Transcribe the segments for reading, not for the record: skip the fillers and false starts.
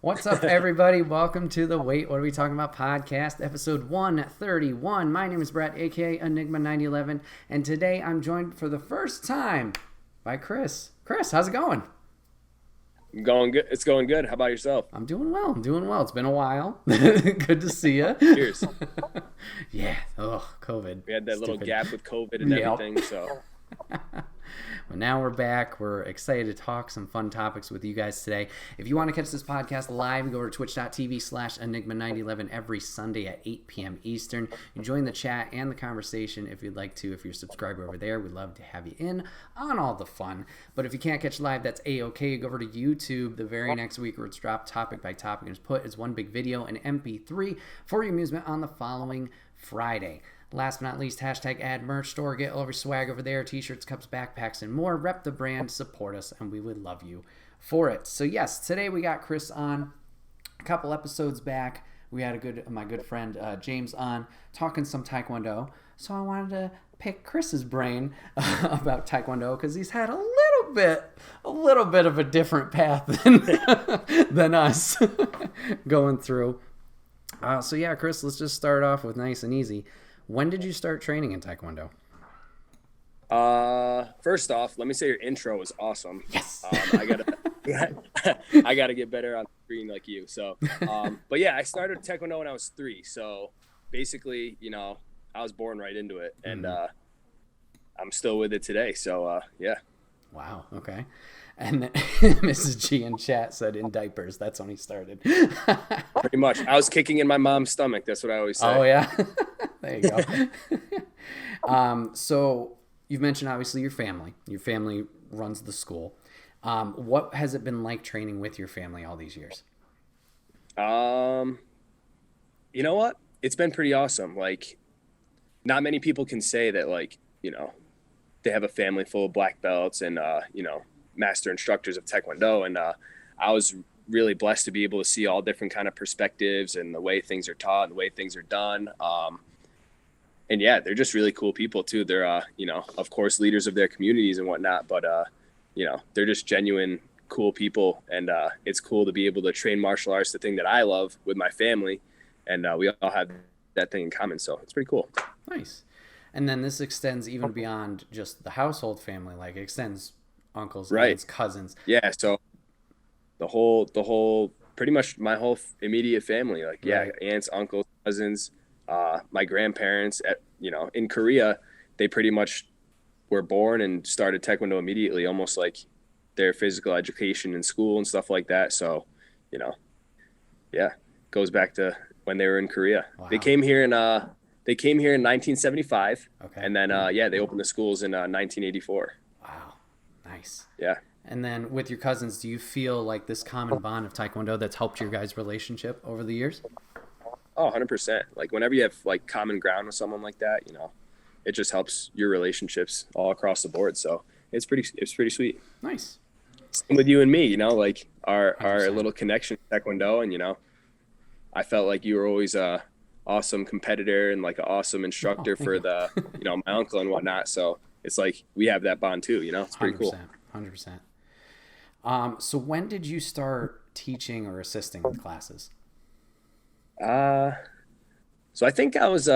What's up, everybody? Welcome to the Wait, What Are We Talking About podcast, episode 131. My name is Bret, aka Enigma 9011, and today I'm joined for the first time by Chris. Chris, how's it going? Going good. It's going good. How about yourself? I'm doing well. It's been a while. Good to see you. Cheers. Yeah. Oh, COVID. We had that little Stupid. gap with COVID and Yep. everything, so. Well, now we're back. We're excited to talk some fun topics with you guys today. If you want to catch this podcast live, go to twitch.tv/Enigma9011 every Sunday at 8 p.m. Eastern. You join the chat and the conversation if you'd like to. If you're a subscriber over there, we'd love to have you in on all the fun. But if you can't catch live, that's A-OK. Go over to YouTube the very next week where it's dropped topic by topic and it's put as one big video and MP3 for your amusement on the following Friday. Last but not least, hashtag ad merch store. Get all of your swag over there. T-shirts, cups, backpacks, and more. Rep the brand, support us, and we would love you for it. So yes, today we got Chris on. A couple episodes back, we had my good friend James on talking some Taekwondo. So I wanted to pick Chris's brain about Taekwondo because he's had a little bit of a different path than us going through. So yeah, Chris, let's just start off with nice and easy. When did you start training in Taekwondo? First off, let me say your intro was awesome. Yes. I gotta get better on screen like you. So, but yeah, I started Taekwondo when I was 3. So basically, I was born right into it, and I'm still with it today. So, yeah. Wow. Okay. And Mrs. G in chat said in diapers. That's when he started. Pretty much. I was kicking in my mom's stomach. That's what I always say. Oh yeah. There you go. So you've mentioned obviously your family. Your family runs the school. What has it been like training with your family all these years? You know what? It's been pretty awesome. Like, not many people can say that, like, they have a family full of black belts and, master instructors of Taekwondo. And I was really blessed to be able to see all different kind of perspectives and the way things are taught and the way things are done. And yeah, they're just really cool people too. They're, of course, leaders of their communities and whatnot, but, they're just genuine, cool people. And it's cool to be able to train martial arts, the thing that I love, with my family. And we all have that thing in common. So it's pretty cool. Nice. And then this extends even beyond just the household family, like it extends uncles, aunts, cousins. Yeah. So the whole, pretty much my whole immediate family, like, yeah, right. Aunts, uncles, cousins, my grandparents in Korea, they pretty much were born and started Taekwondo immediately, almost like their physical education in school and stuff like that. So, yeah, goes back to when they were in Korea. Wow. They came here in 1975. Okay. And then, they opened the schools in 1984. Wow. Nice. Yeah. And then with your cousins, do you feel like this common bond of Taekwondo that's helped your guys' relationship over the years? Oh, 100%. Like, whenever you have, like, common ground with someone like that, it just helps your relationships all across the board. So it's pretty sweet. Nice. Same with you and me, like our little connection with Taekwondo. And, I felt like you were always a awesome competitor and like an awesome instructor for the, my uncle and whatnot. So it's like we have that bond too, it's pretty cool. 100%. So when did you start teaching or assisting with classes? So I think I was,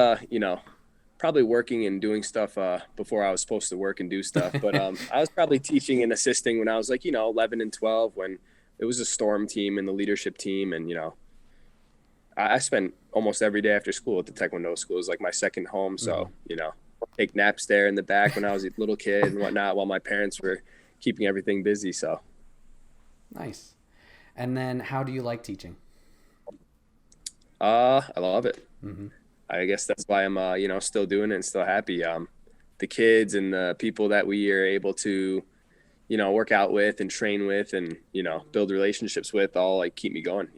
probably working and doing stuff before I was supposed to work and do stuff. But I was probably teaching and assisting when I was like, 11 and 12, when it was a storm team and the leadership team. And, I spent almost every day after school at the Taekwondo school. It was like my second home. So, take naps there in the back when I was a little kid and whatnot, while my parents were keeping everything busy. So nice. And then how do you like teaching? I love it. Mm-hmm. I guess that's why I'm, still doing it and still happy. The kids and the people that we are able to, work out with and train with and, build relationships with all like keep me going.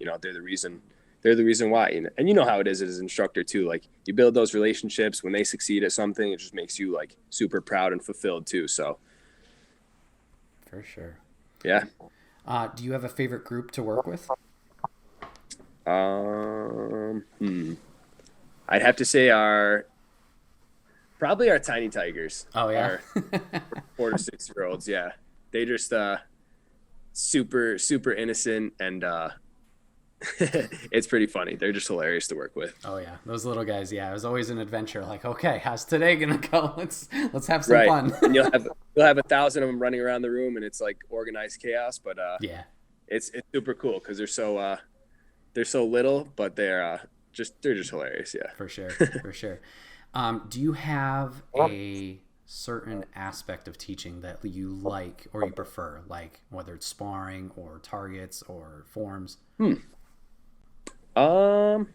They're the reason why. And you know how it is as an instructor too. Like, you build those relationships. When they succeed at something, it just makes you like super proud and fulfilled too. So. For sure. Yeah. Do you have a favorite group to work with? I'd have to say probably our tiny tigers. Oh yeah. Our 4 to 6 year olds. Yeah. They just super, super innocent and It's pretty funny. They're just hilarious to work with. Oh yeah, those little guys. Yeah, it was always an adventure. Like, okay, how's today gonna go? Let's have some Right. fun. And you'll have 1,000 of them running around the room, and it's like organized chaos. But Yeah, it's super cool because they're so little, but they're just hilarious. Yeah. for sure, for sure. Do you have a certain aspect of teaching that you like or you prefer, like whether it's sparring or targets or forms? Um,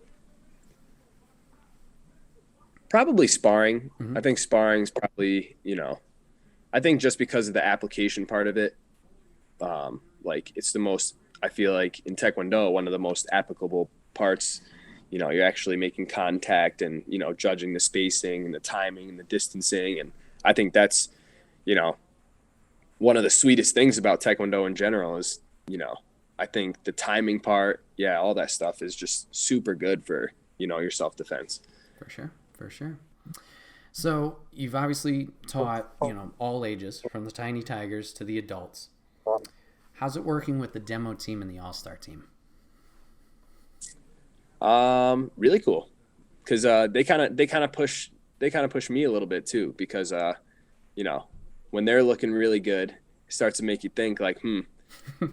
Probably sparring. I think sparring's probably, I think just because of the application part of it, like it's the most, I feel like in Taekwondo, one of the most applicable parts. You're actually making contact and, judging the spacing and the timing and the distancing. And I think that's, you know, one of the sweetest things about Taekwondo in general is, I think the timing part, yeah, all that stuff is just super good for, your self-defense. For sure, for sure. So you've obviously taught, all ages, from the tiny tigers to the adults. How's it working with the demo team and the all-star team? Really cool. Cause, they kind of push me a little bit too, because, when they're looking really good, it starts to make you think like,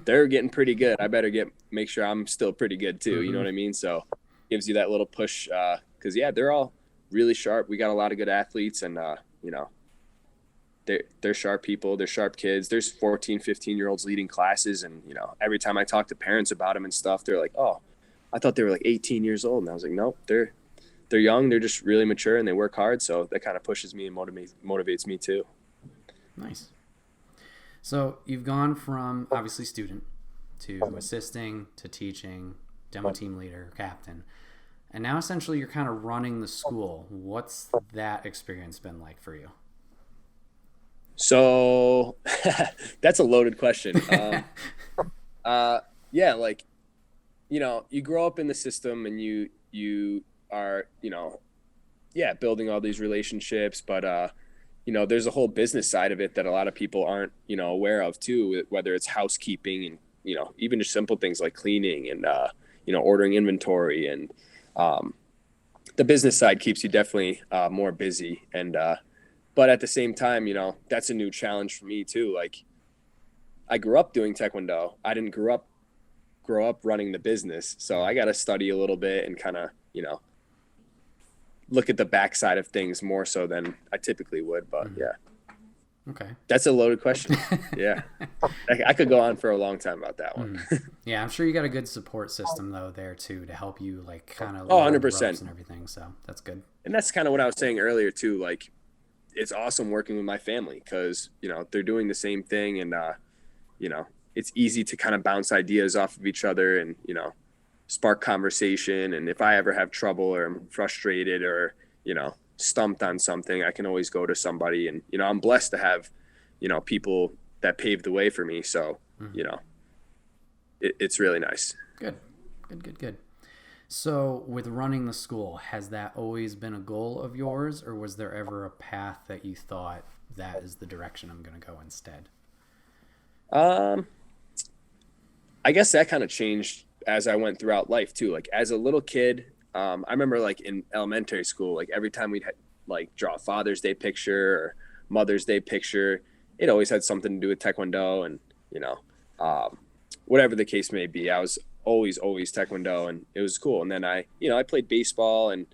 they're getting pretty good. I better make sure I'm still pretty good too. You know what I mean? So gives you that little push. Cause yeah, they're all really sharp. We got a lot of good athletes and, they're sharp people. They're sharp kids. There's 14, 15-year-olds leading classes. And, every time I talk to parents about them and stuff, they're like, oh, I thought they were like 18 years old. And I was like, nope, they're young. They're just really mature and they work hard. So that kind of pushes me and motivates me too. Nice. So you've gone from obviously student to assisting to teaching, demo team leader, captain, and now essentially you're kind of running the school. What's that experience been like for you? So that's a loaded question. Yeah, like, you grow up in the system and you are, building all these relationships, but, there's a whole business side of it that a lot of people aren't, aware of too, whether it's housekeeping and, even just simple things like cleaning and, ordering inventory and, the business side keeps you definitely, more busy. And, but at the same time, that's a new challenge for me too. Like I grew up doing Taekwondo. I didn't grow up running the business. So I got to study a little bit and kind of, look at the backside of things more so than I typically would. But yeah. Okay. That's a loaded question. Yeah. I could go on for a long time about that one. Yeah, I'm sure you got a good support system though there too to help you like kind of 100% and everything. So that's good. And that's kind of what I was saying earlier too. Like it's awesome working with my family because, they're doing the same thing and, it's easy to kind of bounce ideas off of each other and, spark conversation. And if I ever have trouble or I'm frustrated or, stumped on something, I can always go to somebody. And, I'm blessed to have, people that paved the way for me. So, it's really nice. Good. So with running the school, has that always been a goal of yours, or was there ever a path that you thought that is the direction I'm going to go instead? I guess that kind of changed as I went throughout life too. Like as a little kid, I remember like in elementary school, like every time we'd like draw a Father's Day picture or Mother's Day picture, it always had something to do with Taekwondo and, whatever the case may be. I was always Taekwondo and it was cool. And then I played baseball and,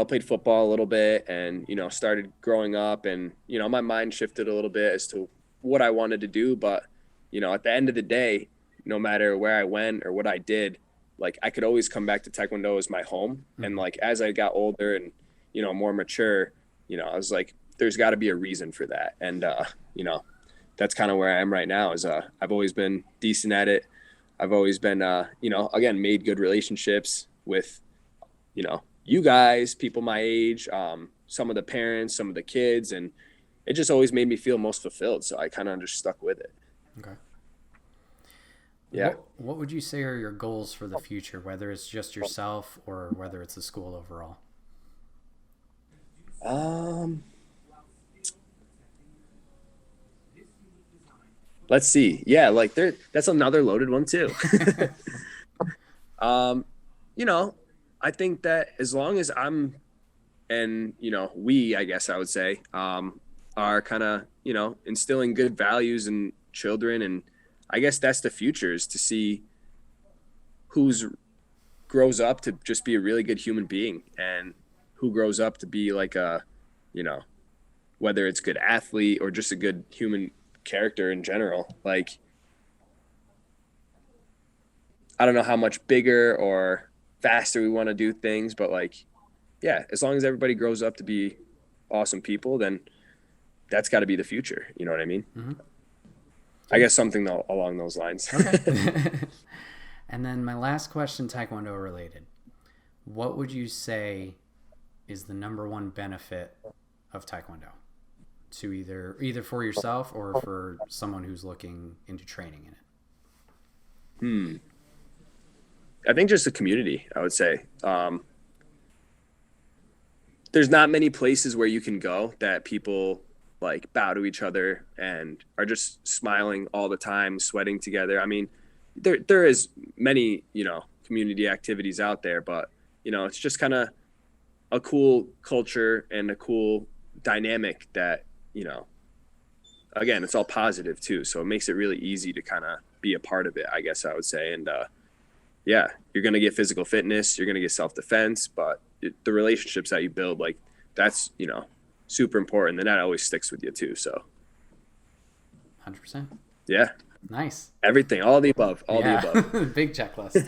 played football a little bit and, started growing up and, my mind shifted a little bit as to what I wanted to do. But, at the end of the day, no matter where I went or what I did, like I could always come back to Taekwondo as my home. And like, as I got older and, more mature, I was like, there's gotta be a reason for that. And, that's kind of where I am right now is, I've always been decent at it. I've always been, again, made good relationships with, you guys, people my age, some of the parents, some of the kids, and it just always made me feel most fulfilled. So I kind of just stuck with it. Okay. Yeah. What would you say are your goals for the future, whether it's just yourself or whether it's the school overall? Let's see. Yeah, like that's another loaded one too. You know, I think that as long as we, I guess I would say, are kind of, instilling good values in children. And I guess that's the future, is to see who's grows up to just be a really good human being, and who grows up to be like a, you know, whether it's good athlete or just a good human character in general. Like, I don't know how much bigger or faster we want to do things, but like, yeah, as long as everybody grows up to be awesome people, then that's got to be the future. You know what I mean? Mm-hmm. I guess something along those lines. Okay. And then my last question, Taekwondo related. What would you say is the number one benefit of Taekwondo to either for yourself or for someone who's looking into training in it? I think just the community, I would say. There's not many places where you can go that people like bow to each other and are just smiling all the time, sweating together. I mean, there is many, community activities out there, but it's just kind of a cool culture and a cool dynamic that, again, it's all positive too. So it makes it really easy to kind of be a part of it, I guess I would say. And yeah, you're going to get physical fitness, you're going to get self-defense, but the relationships that you build, like, that's, super important. And that always sticks with you too. So 100%. Yeah. Nice. Everything, all the above, the above. Big checklist.